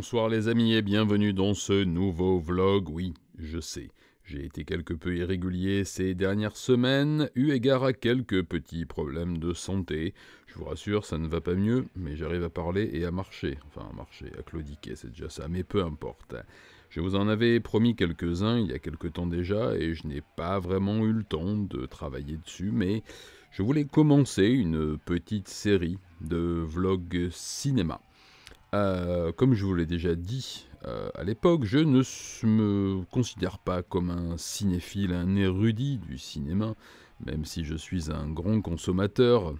Bonsoir les amis et bienvenue dans ce nouveau vlog. Oui, je sais, j'ai été quelque peu irrégulier ces dernières semaines, eu égard à quelques petits problèmes de santé. Je vous rassure, ça ne va pas mieux, mais j'arrive à parler et à marcher. Enfin, à marcher, à claudiquer, c'est déjà ça, mais peu importe. Je vous en avais promis quelques-uns il y a quelque temps déjà, et je n'ai pas vraiment eu le temps de travailler dessus, mais je voulais commencer une petite série de vlogs cinéma. Comme je vous l'ai déjà dit à l'époque, je ne me considère pas comme un cinéphile, un érudit du cinéma, même si je suis un grand consommateur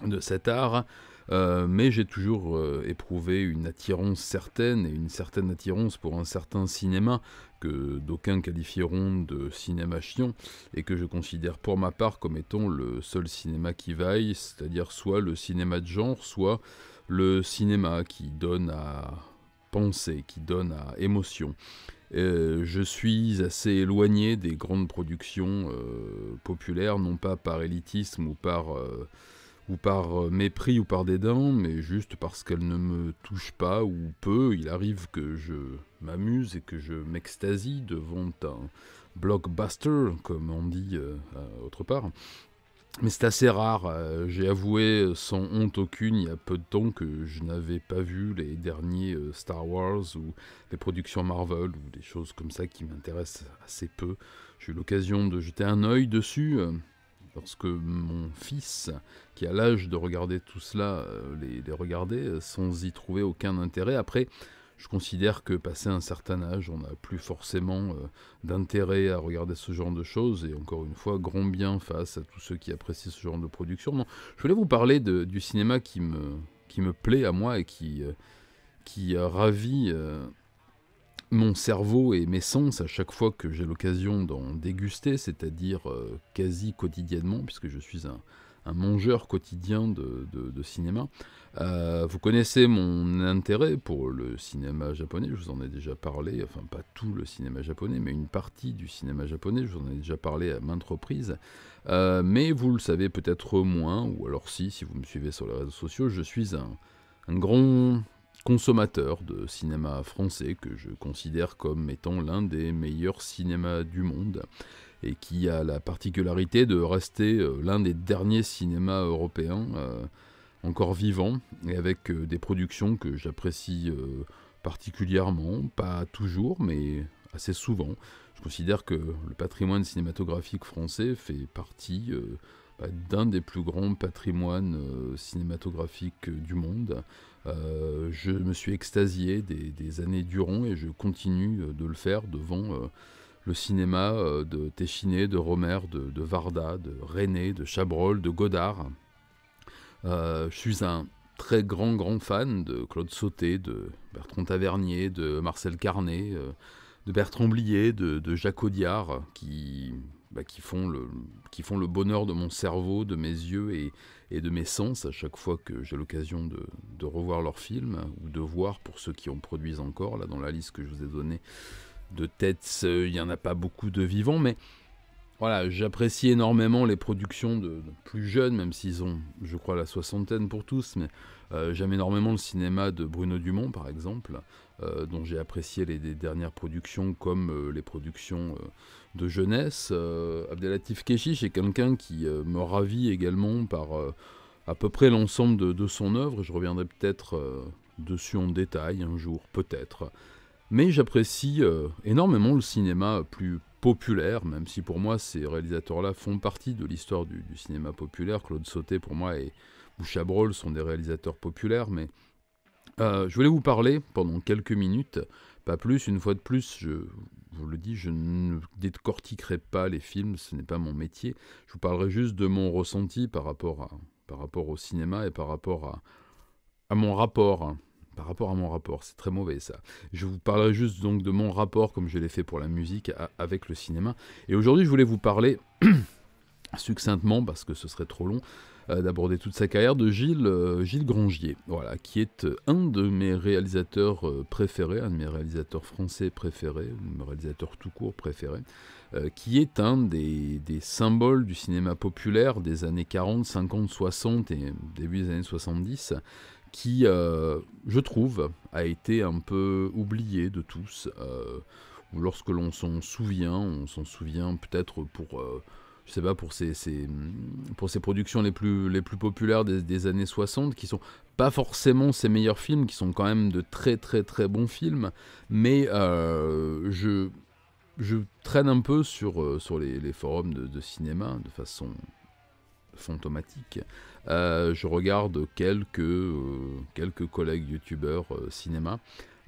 de cet art, mais j'ai toujours éprouvé une attirance certaine, et une certaine attirance pour un certain cinéma, que d'aucuns qualifieront de cinéma chiant, et que je considère pour ma part comme étant le seul cinéma qui vaille, c'est-à-dire soit le cinéma de genre, soit le cinéma qui donne à penser, qui donne à émotion. Je suis assez éloigné des grandes productions populaires, non pas par élitisme ou par mépris ou par dédain, mais juste parce qu'elles ne me touchent pas ou peu. Il arrive que je m'amuse et que je m'extasie devant un blockbuster, comme on dit autre part. Mais c'est assez rare, j'ai avoué sans honte aucune il y a peu de temps que je n'avais pas vu les derniers Star Wars ou les productions Marvel ou des choses comme ça qui m'intéressent assez peu. J'ai eu l'occasion de jeter un œil dessus lorsque mon fils, qui a l'âge de regarder tout cela, les regardait sans y trouver aucun intérêt. Après, je considère que passé un certain âge, on n'a plus forcément d'intérêt à regarder ce genre de choses, et encore une fois, grand bien face à tous ceux qui apprécient ce genre de production. Non, je voulais vous parler du cinéma qui me plaît à moi et qui ravit mon cerveau et mes sens à chaque fois que j'ai l'occasion d'en déguster, c'est-à-dire quasi quotidiennement, puisque je suis un mangeur quotidien de cinéma. Vous connaissez mon intérêt pour le cinéma japonais, je vous en ai déjà parlé, enfin pas tout le cinéma japonais, mais une partie du cinéma japonais, je vous en ai déjà parlé à maintes reprises, mais vous le savez peut-être moins, ou alors si vous me suivez sur les réseaux sociaux, je suis un grand consommateur de cinéma français que je considère comme étant l'un des meilleurs cinémas du monde, et qui a la particularité de rester l'un des derniers cinémas européens encore vivants, et avec des productions que j'apprécie particulièrement, pas toujours, mais assez souvent. Je considère que le patrimoine cinématographique français fait partie d'un des plus grands patrimoines cinématographiques du monde. Je me suis extasié des années durant, et je continue de le faire devant le cinéma de Téchiné, de Romer, de Varda, de René, de Chabrol, de Godard. Je suis un très grand fan de Claude Sautet, de Bertrand Tavernier, de Marcel Carné, de Bertrand Blier, de Jacques Audiard, qui font le bonheur de mon cerveau, de mes yeux et de mes sens à chaque fois que j'ai l'occasion de revoir leurs films, ou de voir, pour ceux qui en produisent encore, là dans la liste que je vous ai donnée de têtes, il n'y en a pas beaucoup de vivants, mais voilà, j'apprécie énormément les productions de plus jeunes, même s'ils ont, je crois, la soixantaine pour tous, mais j'aime énormément le cinéma de Bruno Dumont, par exemple, dont j'ai apprécié les dernières productions, comme les productions de jeunesse. Abdelatif Kechiche est quelqu'un qui me ravit également par à peu près l'ensemble de son œuvre. Je reviendrai peut-être dessus en détail un jour, peut-être. Mais j'apprécie énormément le cinéma plus populaire, même si pour moi ces réalisateurs-là font partie de l'histoire du cinéma populaire. Claude Sautet pour moi et Chabrol sont des réalisateurs populaires, mais je voulais vous parler pendant quelques minutes, pas plus, une fois de plus, je vous le dis, je ne décortiquerai pas les films, ce n'est pas mon métier, je vous parlerai juste de mon ressenti par rapport au cinéma, et par rapport à mon rapport, hein. Par rapport à mon rapport, c'est très mauvais ça. Je vous parlerai juste donc de mon rapport, comme je l'ai fait pour la musique, avec le cinéma. Et aujourd'hui, je voulais vous parler, succinctement, parce que ce serait trop long, d'aborder toute sa carrière, de Gilles Grangier, voilà, qui est un de mes réalisateurs préférés, un de mes réalisateurs français préférés, un de mes réalisateurs tout court préférés, qui est un des symboles du cinéma populaire des années 40, 50, 60 et début des années 70, qui, je trouve, a été un peu oublié de tous. Ou lorsque l'on s'en souvient, on s'en souvient peut-être pour, je sais pas, pour ses productions les plus populaires des années 60, qui sont pas forcément ses meilleurs films, qui sont quand même de très très très bons films, mais je traîne un peu sur les forums de cinéma de façon fantomatique. Je regarde quelques collègues youtubeurs cinéma,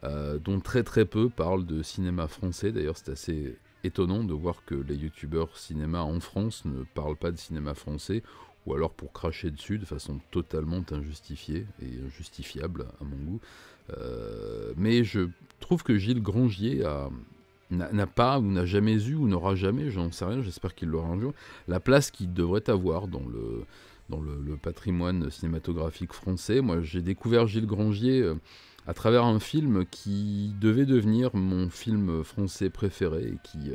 dont très très peu parlent de cinéma français. D'ailleurs, c'est assez étonnant de voir que les youtubeurs cinéma en France ne parlent pas de cinéma français, ou alors pour cracher dessus de façon totalement injustifiée et injustifiable à mon goût. Mais je trouve que Gilles Grangier n'a pas, ou n'a jamais eu, ou n'aura jamais, j'en sais rien, j'espère qu'il l'aura un jour, la place qu'il devrait avoir dans le patrimoine cinématographique français. Moi, j'ai découvert Gilles Grangier à travers un film qui devait devenir mon film français préféré, et qui,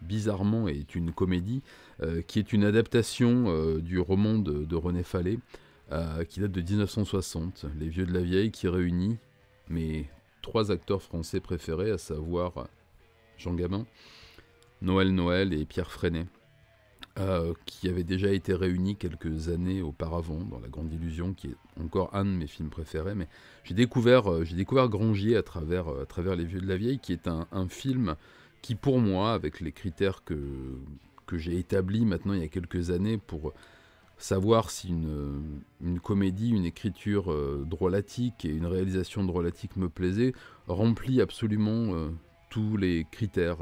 bizarrement, est une comédie, qui est une adaptation du roman de René Fallet, qui date de 1960, Les Vieux de la Vieille, qui réunit mes 3 acteurs français préférés, à savoir Jean Gabin, Noël et Pierre Freinet, qui avaient déjà été réunis quelques années auparavant dans La Grande Illusion, qui est encore un de mes films préférés. Mais j'ai découvert Grangier à travers Les Vieux de la Vieille, qui est un film qui, pour moi, avec les critères que j'ai établis maintenant il y a quelques années pour savoir si une comédie, une écriture drôlatique et une réalisation drôlatique me plaisait, remplit absolument tous les critères.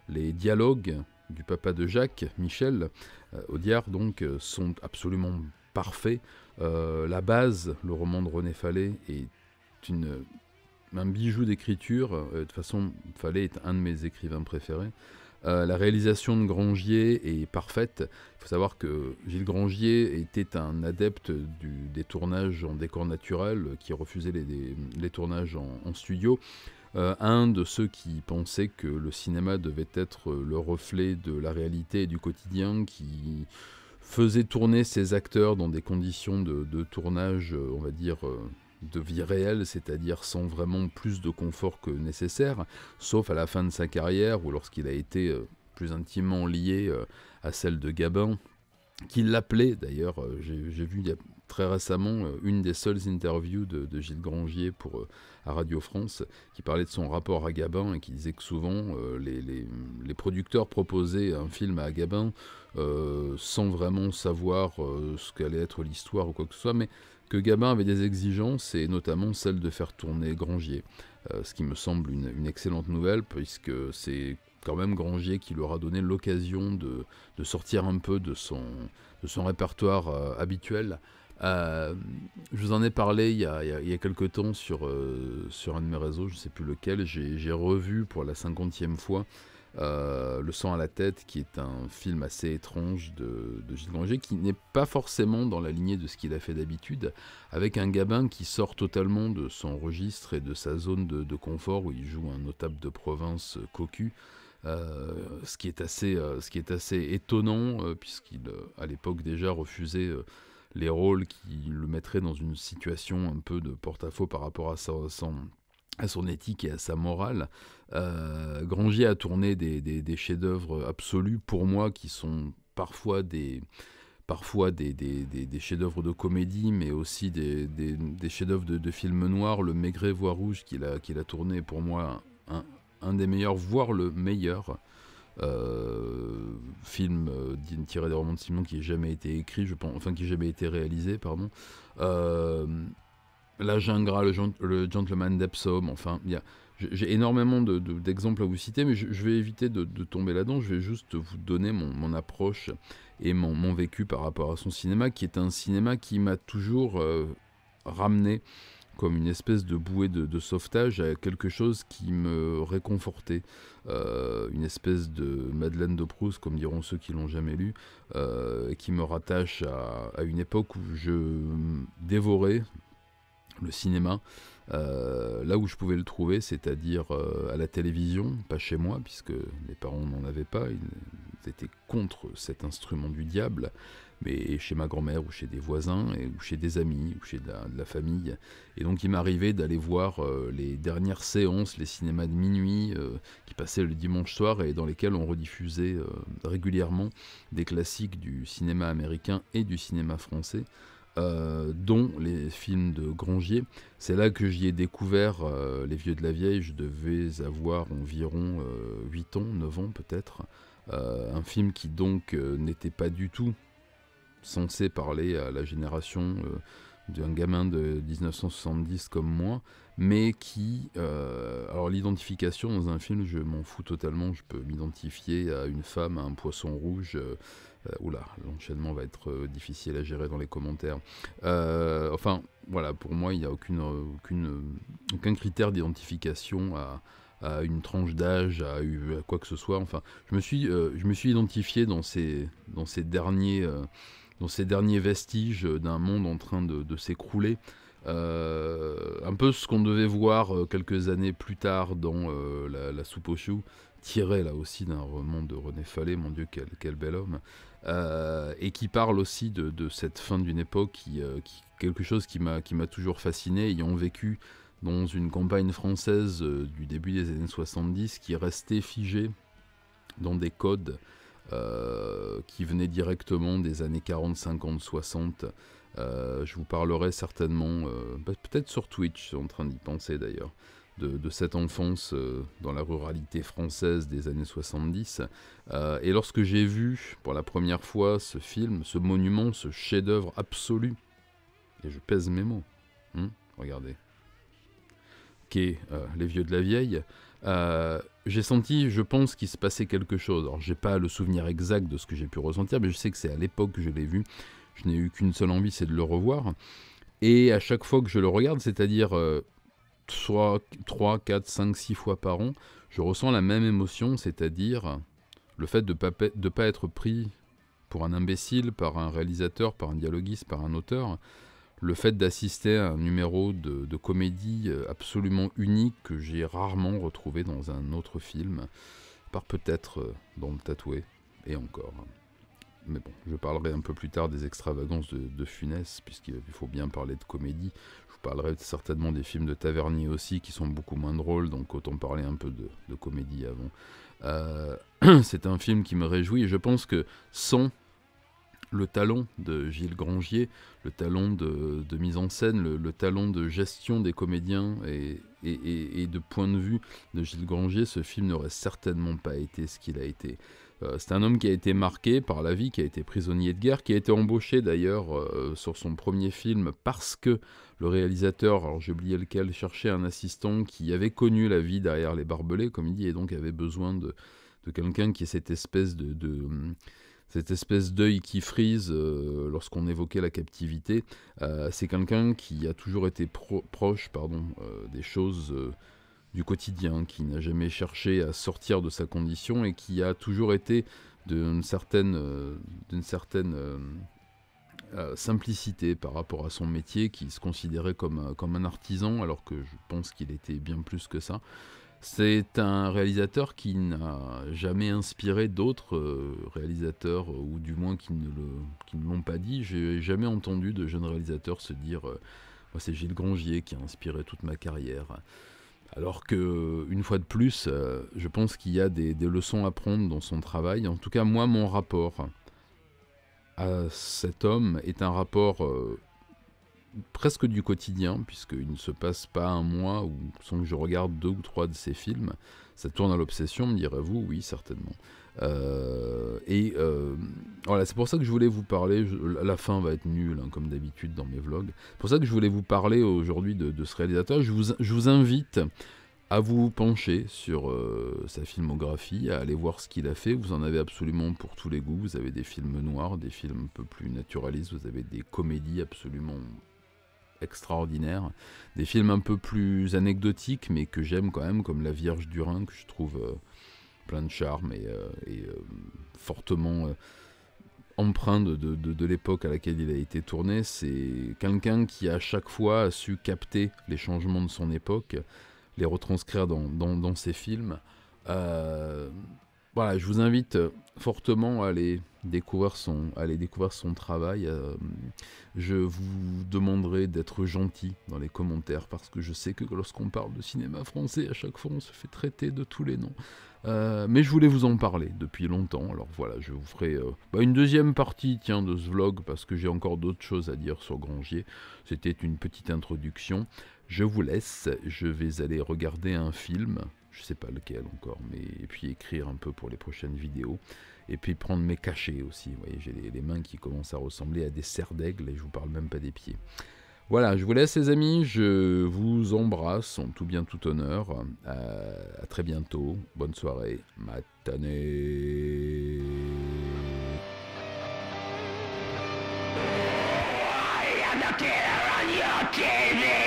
Les dialogues du papa de Jacques, Michel Audiard, donc, sont absolument parfaits. La base, le roman de René Fallet, est un bijou d'écriture. De toute façon, Fallet est un de mes écrivains préférés. La réalisation de Grangier est parfaite. Il faut savoir que Gilles Grangier était un adepte des tournages en décor naturel, qui refusait les tournages en studio. Un de ceux qui pensaient que le cinéma devait être le reflet de la réalité et du quotidien, qui faisait tourner ses acteurs dans des conditions de tournage, on va dire, de vie réelle, c'est-à-dire sans vraiment plus de confort que nécessaire, sauf à la fin de sa carrière, ou lorsqu'il a été plus intimement lié à celle de Gabin, qui l'appelait d'ailleurs. J'ai vu il y a très récemment une des seules interviews de Gilles Grangier à Radio France, qui parlait de son rapport à Gabin, et qui disait que souvent les producteurs proposaient un film à Gabin sans vraiment savoir ce qu'allait être l'histoire ou quoi que ce soit, mais que Gabin avait des exigences, et notamment celle de faire tourner Grangier, ce qui me semble une excellente nouvelle, puisque c'est quand même Grangier qui leur a donné l'occasion de sortir un peu de son répertoire habituel. Je vous en ai parlé il y a quelque temps sur un de mes réseaux, je ne sais plus lequel. J'ai revu pour la 50e fois Le sang à la tête, qui est un film assez étrange de Gilles Grangier, qui n'est pas forcément dans la lignée de ce qu'il a fait d'habitude, avec un Gabin qui sort totalement de son registre et de sa zone de confort, où il joue un notable de province cocu. Ce qui est assez étonnant, puisqu'il, à l'époque déjà, refusait les rôles qui le mettraient dans une situation un peu de porte-à-faux par rapport à son éthique et à sa morale. Grangier a tourné des chefs-d'œuvre absolus, pour moi, qui sont parfois des chefs-d'œuvre de comédie, mais aussi des chefs-d'œuvre de films noirs. Le Maigret voix rouge qu'il a tourné, pour moi, un des meilleurs, voire le meilleur film tiré des romans de Simon qui ait jamais été écrit, je pense, enfin qui ait jamais été réalisé, pardon. L'Âge ingrat, le Gentleman d'Epsom, enfin, j'ai énormément d'exemples à vous citer, mais je vais éviter de tomber là-dedans. Je vais juste vous donner mon approche et mon vécu par rapport à son cinéma, qui est un cinéma qui m'a toujours ramené comme une espèce de bouée de sauvetage à quelque chose qui me réconfortait, une espèce de Madeleine de Proust, comme diront ceux qui l'ont jamais lu, qui me rattache à une époque où je dévorais le cinéma, là où je pouvais le trouver, c'est-à-dire à la télévision, pas chez moi, puisque mes parents n'en avaient pas, été contre cet instrument du diable, mais chez ma grand-mère ou chez des voisins, ou chez des amis, ou chez de la famille. Et donc il m'arrivait d'aller voir les dernières séances, les cinémas de minuit qui passaient le dimanche soir et dans lesquels on rediffusait régulièrement des classiques du cinéma américain et du cinéma français. Dont les films de Grangier. C'est là que j'y ai découvert Les Vieux de la Vieille. Je devais avoir environ 8 ans, 9 ans peut-être. Un film qui donc n'était pas du tout censé parler à la génération d'un gamin de 1970 comme moi, mais qui... alors l'identification dans un film, je m'en fous totalement, je peux m'identifier à une femme, à un poisson rouge... oula, l'enchaînement va être difficile à gérer dans les commentaires. Enfin, voilà, pour moi, il n'y a aucun critère d'identification à une tranche d'âge, à quoi que ce soit. Enfin, je me suis identifié dans ces derniers vestiges d'un monde en train de s'écrouler. Un peu ce qu'on devait voir quelques années plus tard dans la soupe aux choux, tiré là aussi d'un roman de René Fallet, mon Dieu, quel bel homme, et qui parle aussi de cette fin d'une époque, quelque chose qui m'a toujours fasciné, ayant vécu dans une campagne française du début des années 70, qui restait figée dans des codes qui venaient directement des années 40, 50, 60. Je vous parlerai certainement, peut-être sur Twitch, je suis en train d'y penser d'ailleurs, de cette enfance dans la ruralité française des années 70. Et lorsque j'ai vu pour la première fois ce film, ce monument, ce chef-d'œuvre absolu, et je pèse mes mots, regardez, qu'est Les Vieux de la Vieille, j'ai senti, je pense, qu'il se passait quelque chose. Alors, j'ai pas le souvenir exact de ce que j'ai pu ressentir, mais je sais que c'est à l'époque que je l'ai vu. Je n'ai eu qu'une seule envie, c'est de le revoir. Et à chaque fois que je le regarde, c'est-à-dire 3, 4, 5, 6 fois par an, je ressens la même émotion, c'est-à-dire le fait de pas être pris pour un imbécile, par un réalisateur, par un dialoguiste, par un auteur. Le fait d'assister à un numéro de comédie absolument unique que j'ai rarement retrouvé dans un autre film, par peut-être dans Le Tatoué, et encore. Mais bon, je parlerai un peu plus tard des extravagances de Funès, puisqu'il faut bien parler de comédie. Je vous parlerai certainement des films de Tavernier aussi, qui sont beaucoup moins drôles, donc autant parler un peu de comédie avant. C'est un film qui me réjouit, et je pense que sans le talent de Gilles Grangier, le talent de mise en scène, le talent de gestion des comédiens et de point de vue de Gilles Grangier, ce film n'aurait certainement pas été ce qu'il a été. C'est un homme qui a été marqué par la vie, qui a été prisonnier de guerre, qui a été embauché d'ailleurs sur son premier film parce que le réalisateur, alors j'ai oublié lequel, cherchait un assistant qui avait connu la vie derrière les barbelés, comme il dit, et donc avait besoin de quelqu'un qui ait cette espèce d'œil qui frise lorsqu'on évoquait la captivité. C'est quelqu'un qui a toujours été proche des choses du quotidien, qui n'a jamais cherché à sortir de sa condition et qui a toujours été d'une certaine simplicité par rapport à son métier, qui se considérait comme un artisan, alors que je pense qu'il était bien plus que ça. C'est un réalisateur qui n'a jamais inspiré d'autres réalisateurs, ou du moins qui ne l'ont pas dit. J'ai jamais entendu de jeunes réalisateurs se dire moi c'est Gilles Grangier qui a inspiré toute ma carrière. Alors que, une fois de plus, je pense qu'il y a des leçons à prendre dans son travail. En tout cas, moi, mon rapport à cet homme est un rapport presque du quotidien, puisqu'il ne se passe pas un mois sans que je regarde 2 ou 3 de ses films. Ça tourne à l'obsession, me direz-vous? Oui, certainement. Voilà, c'est pour ça que je voulais vous parler. La fin va être nulle, hein, comme d'habitude dans mes vlogs. C'est pour ça que je voulais vous parler aujourd'hui de ce réalisateur. Je vous invite à vous pencher sur sa filmographie, à aller voir ce qu'il a fait. Vous en avez absolument pour tous les goûts. Vous avez des films noirs, des films un peu plus naturalistes, vous avez des comédies absolument extraordinaires, des films un peu plus anecdotiques, mais que j'aime quand même, comme La Vierge du Rhin, que je trouve plein de charme et fortement empreint de l'époque à laquelle il a été tourné. C'est quelqu'un qui à chaque fois a su capter les changements de son époque, les retranscrire dans ses films. Voilà, je vous invite fortement à aller découvrir son travail. Je vous demanderai d'être gentil dans les commentaires parce que je sais que lorsqu'on parle de cinéma français, à chaque fois on se fait traiter de tous les noms. Mais je voulais vous en parler depuis longtemps, alors voilà, je vous ferai une deuxième partie de ce vlog parce que j'ai encore d'autres choses à dire sur Grangier. C'était une petite introduction. Je vous laisse, je vais aller regarder un film, je sais pas lequel encore, mais et puis écrire un peu pour les prochaines vidéos. Et puis prendre mes cachets aussi. Vous voyez, j'ai les mains qui commencent à ressembler à des serres d'aigle et je vous parle même pas des pieds. Voilà, je vous laisse les amis, je vous embrasse en tout bien tout honneur. À très bientôt, bonne soirée, matinée. I am the killer on your TV!